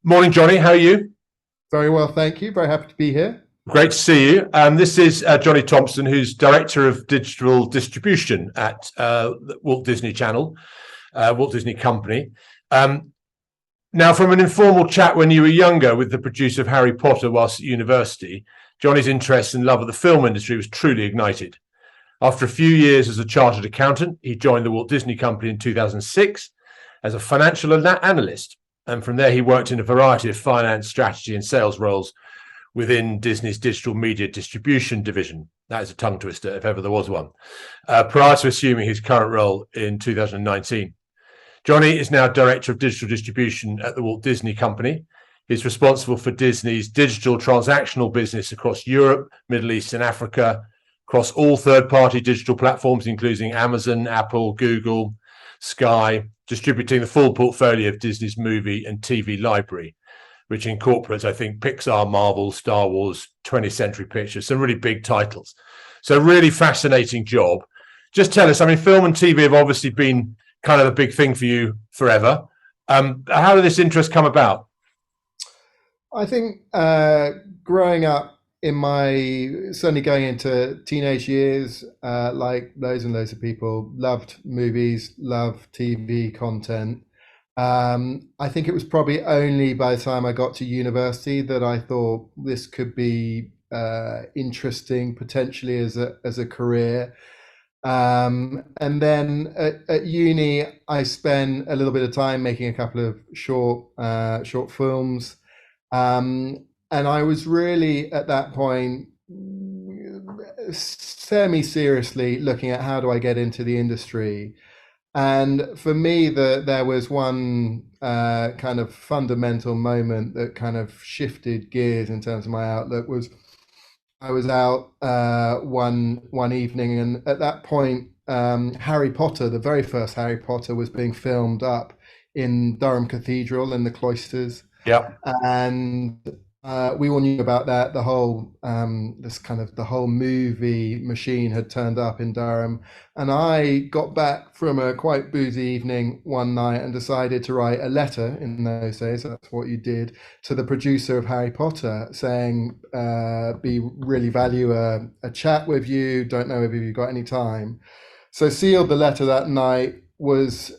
Morning, Johnny. How are you? Very well, thank you. Very happy to be here. Great to see you. This is Johnie Thompson, who's Director of Digital Distribution at the Walt Disney Channel, Walt Disney Company. Um, Now, from an informal chat when you were younger with the producer of Harry Potter whilst at university, Johnny's interest and love of the film industry was truly ignited. After a few years as a chartered accountant, he joined the Walt Disney Company in 2006 as a financial analyst. And from there, he worked in a variety of finance, strategy, and sales roles within Disney's digital media distribution division. That is a tongue twister, if ever there was one, prior to assuming his current role in 2019. Johnny is now Director of Digital Distribution at the Walt Disney Company. He's responsible for Disney's digital transactional business across Europe, Middle East, and Africa, across all third-party digital platforms, including Amazon, Apple, Google, Sky, distributing the full portfolio of Disney's movie and TV library, which incorporates, I think, Pixar, Marvel, Star Wars, 20th Century Pictures, some really big titles. So really fascinating job. Just tell us, I mean, film and TV have obviously been kind of a big thing for you forever. How did this interest come about? I think growing up certainly going into teenage years, like loads and loads of people, loved movies, loved TV content. I think it was probably only by the time I got to university that I thought this could be interesting potentially as a career. And then at uni, I spent a little bit of time making a couple of short films, and I was really at that point semi-seriously looking at how do I get into the industry. And for me, there was one kind of fundamental moment that kind of shifted gears in terms of my outlook. Was I was out one evening, and at that point, Harry Potter, the very first Harry Potter, was being filmed up in Durham Cathedral in the cloisters, Yeah. and we all knew about that. The whole the whole movie machine had turned up in Durham, and I got back from a quite boozy evening one night and decided to write a letter. In those days, that's what you did, to the producer of Harry Potter, saying, "We really value a chat with you. Don't know if you've got any time." So sealed the letter that night, was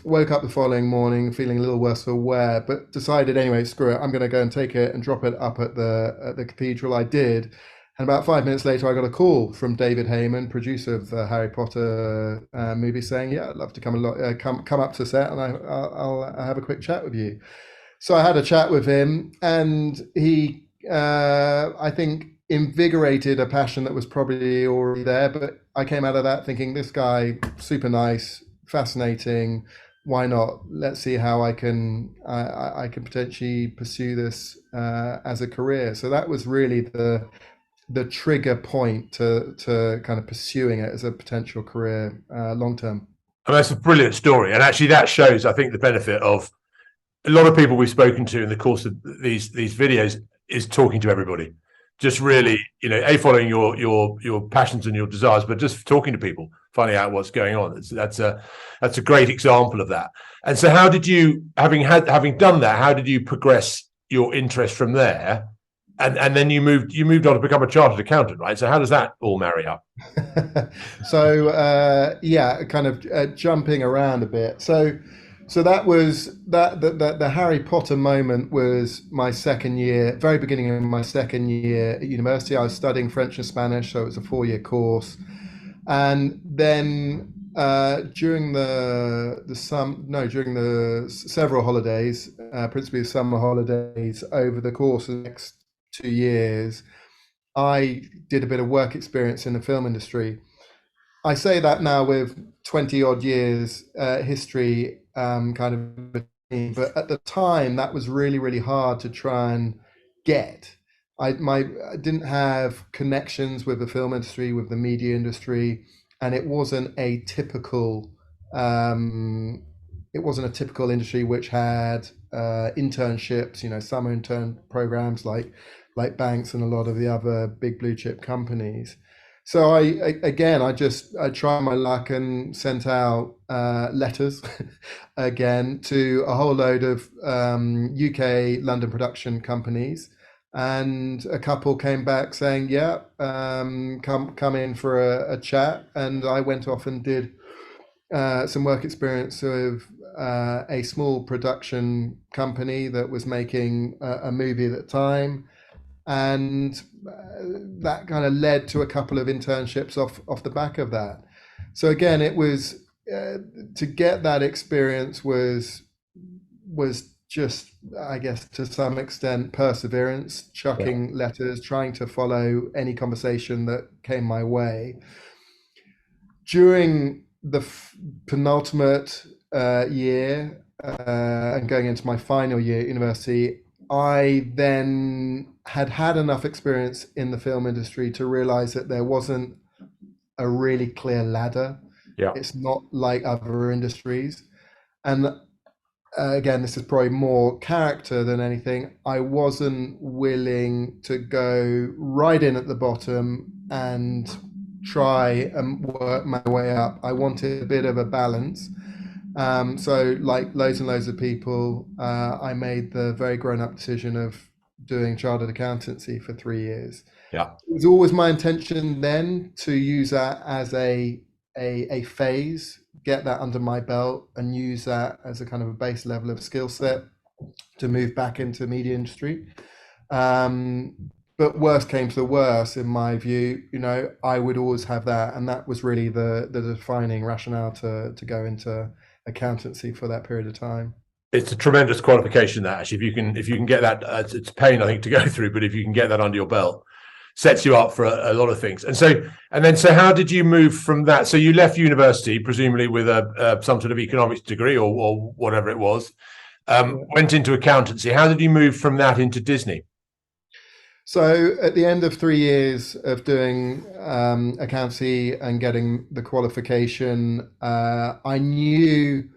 woke up the following morning feeling a little worse for wear, but decided anyway, screw it, I'm going to go and take it and drop it up at the cathedral. I did, and about 5 minutes later, I got a call from David Heyman, producer of the Harry Potter movie, saying, "Yeah, I'd love to come up to set, and I'll have a quick chat with you." So I had a chat with him, and he, I think, invigorated a passion that was probably already there. But I came out of that thinking, this guy, super nice, fascinating. Why not? Let's see how I can potentially pursue this as a career. So that was really the trigger point to kind of pursuing it as a potential career long term. And that's a brilliant story. And actually, that shows, I think, the benefit of a lot of people we've spoken to in the course of these videos is talking to everybody. Just really, following your passions and your desires, but just talking to people, finding out what's going on. That's a great example of that. And so, how did you, having done that, how did you progress your interest from there? And then you moved on to become a chartered accountant, right? So how does that all marry up? So yeah, kind of jumping around a bit. So that was the Harry Potter moment was my second year, very beginning of my second year at university. I was studying French and Spanish, so it was a 4 year course. And then during during the several holidays, principally the summer holidays, over the course of the next 2 years, I did a bit of work experience in the film industry. I say that now with 20 odd years history, kind of, but at the time that was really, really hard to try and get. I didn't have connections with the film industry, with the media industry, and it wasn't a typical industry which had internships, summer intern programs like banks and a lot of the other big blue chip companies. So I tried my luck and sent out letters again to a whole load of UK London production companies, and a couple came back saying, "Yeah, come in for a chat." And I went off and did some work experience of a small production company that was making a movie at the time, and that kind of led to a couple of internships off the back of that. So again, it was to get that experience was just, I guess, to some extent, perseverance, Yeah. chucking letters, trying to follow any conversation that came my way. During the penultimate year and going into my final year at university, I then had enough experience in the film industry to realize that there wasn't a really clear ladder. Yeah. It's not like other industries. And again, this is probably more character than anything. I wasn't willing to go right in at the bottom and try and work my way up. I wanted a bit of a balance. So, like loads and loads of people, I made the very grown-up decision of doing chartered accountancy for 3 years. Yeah. It was always my intention then to use that as a phase, get that under my belt, and use that as a kind of a base level of skill set to move back into the media industry. But worst came to the worst, in my view, I would always have that, and that was really the defining rationale to go into accountancy for that period of time. It's a tremendous qualification that actually, if you can get that, it's pain I think to go through, but if you can get that under your belt, sets you up for a lot of things. So how did you move from that? So you left university presumably with some sort of economics degree or whatever it was, went into accountancy. How did you move from that into Disney? So at the end of 3 years of doing accountancy and getting the qualification, I knew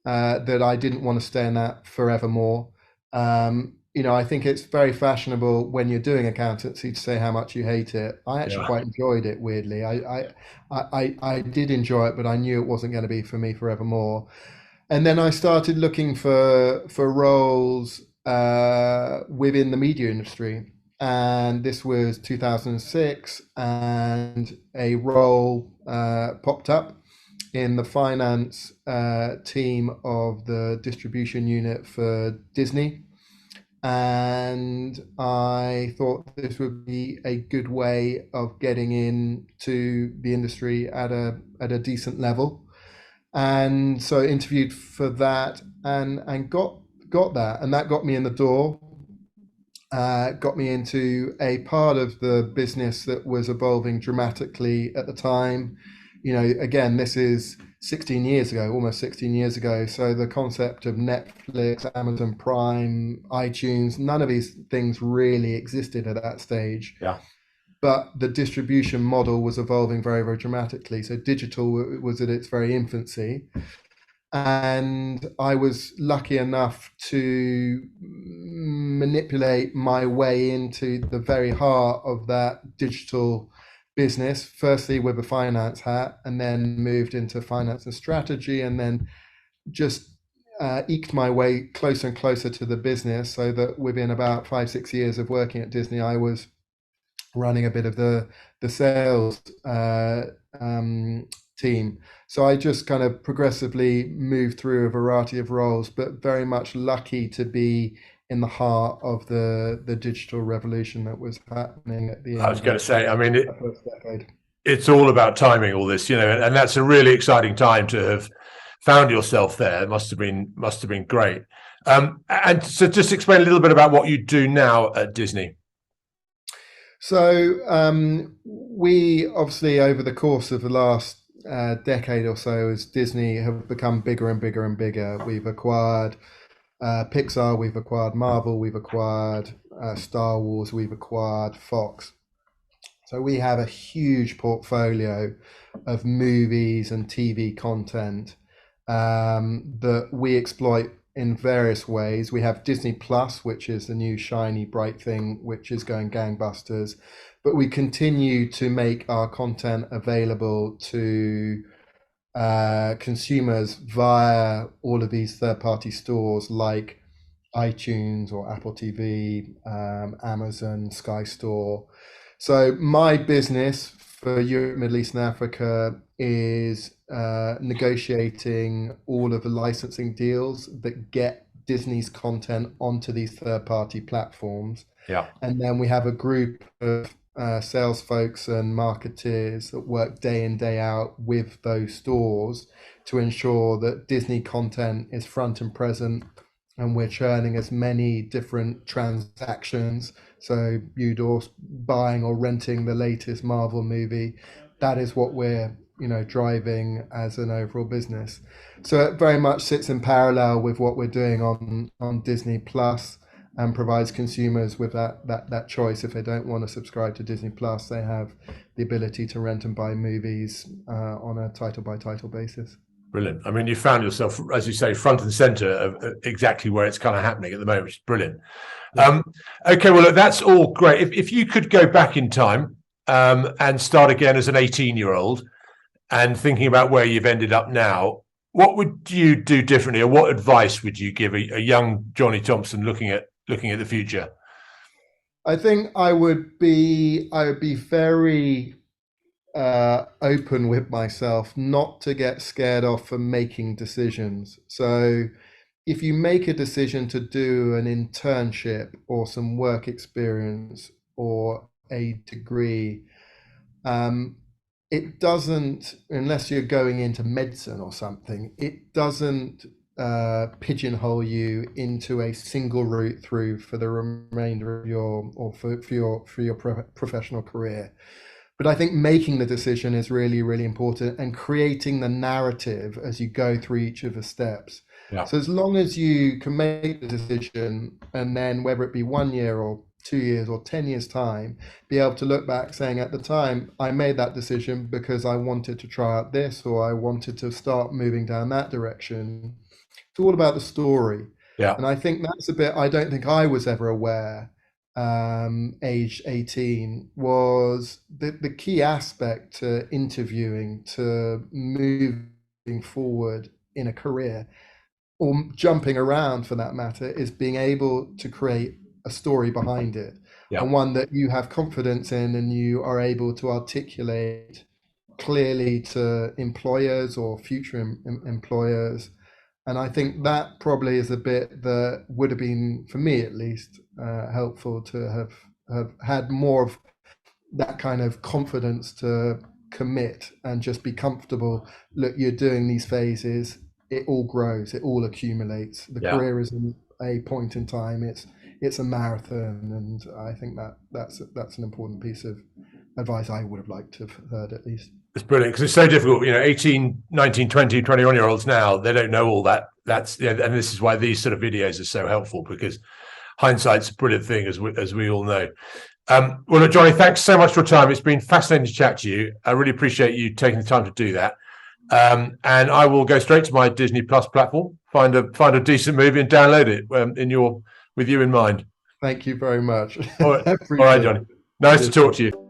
that I didn't want to stay in that forevermore. I think it's very fashionable when you're doing accountancy to say how much you hate it. I actually quite enjoyed it, weirdly. I did enjoy it, but I knew it wasn't going to be for me forevermore. And then I started looking for roles within the media industry. And this was 2006, and a role popped up in the finance team of the distribution unit for Disney. And I thought this would be a good way of getting into the industry at a decent level. And so interviewed for that and got that, and that got me in the door. Got me into a part of the business that was evolving dramatically at the time. Again, this is 16 years ago, almost 16 years ago. So the concept of Netflix, Amazon Prime, iTunes, none of these things really existed at that stage. Yeah. But the distribution model was evolving very, very dramatically. So digital was at its very infancy. And I was lucky enough to manipulate my way into the very heart of that digital business, firstly with a finance hat, and then moved into finance and strategy, and then just eked my way closer and closer to the business, so that within about 5-6 years of working at Disney, I was running a bit of the sales team. So I just kind of progressively moved through a variety of roles, but very much lucky to be in the heart of the digital revolution that was happening at the end. I was going to say, I mean, the first decade. It's all about timing, all this, and that's a really exciting time to have found yourself there. It must have been great. And so just explain a little bit about what you do now at Disney. So we obviously, over the course of the last decade or so, as Disney have become bigger and bigger and bigger. We've acquired Pixar, we've acquired Marvel, we've acquired Star Wars, we've acquired Fox. So we have a huge portfolio of movies and TV content that we exploit in various ways. We have Disney Plus, which is the new shiny bright thing, which is going gangbusters. But we continue to make our content available to consumers via all of these third-party stores like iTunes or Apple TV, Amazon, Sky Store. So my business for Europe, Middle East, and Africa is negotiating all of the licensing deals that get Disney's content onto these third-party platforms. Yeah. And then we have a group of sales folks and marketeers that work day in, day out with those stores to ensure that Disney content is front and present, and we're churning as many different transactions. So you'd also buying or renting the latest Marvel movie. That is what we're driving as an overall business. So it very much sits in parallel with what we're doing on Disney Plus, and provides consumers with that choice. If they don't want to subscribe to Disney Plus, they have the ability to rent and buy movies on a title by title basis. Brilliant. I mean, you found yourself, as you say, front and center of exactly where it's kind of happening at the moment, which is brilliant. Yeah. Okay, well, look, that's all great. If you could go back in time and start again as an 18-year-old and thinking about where you've ended up now, what would you do differently, or what advice would you give a young Johnie Thompson looking at the future? I think I would be very open with myself not to get scared off from making decisions. So if you make a decision to do an internship or some work experience or a degree, it doesn't, unless you're going into medicine or something, it doesn't pigeonhole you into a single route through for the remainder of your professional career. But I think making the decision is really, really important, and creating the narrative as you go through each of the steps. Yeah. So as long as you can make the decision, and then whether it be 1 year or 2 years or 10 years time, be able to look back saying, at the time I made that decision because I wanted to try out this, or I wanted to start moving down that direction. It's all about the story. Yeah. And I think that's a bit I don't think I was ever aware, age 18, was the key aspect to interviewing, to moving forward in a career, or jumping around for that matter, is being able to create a story behind it. Yeah. And one that you have confidence in and you are able to articulate clearly to employers or future employers. And I think that probably is a bit that would have been, for me at least, helpful to have had more of that kind of confidence to commit and just be comfortable. Look, you're doing these phases, it all grows, it all accumulates. The career isn't a point in time, it's a marathon. And I think that's an important piece of advice I would have liked to have heard, at least. It's brilliant, because it's so difficult. 18, 19, 20, 21-year-olds now, they don't know all that. And this is why these sort of videos are so helpful, because hindsight's a brilliant thing, as we all know. Well, look, Johnie, thanks so much for your time. It's been fascinating to chat to you. I really appreciate you taking the time to do that. And I will go straight to my Disney Plus platform, find a decent movie and download it with you in mind. Thank you very much. All right, Johnie. Nice to talk to you.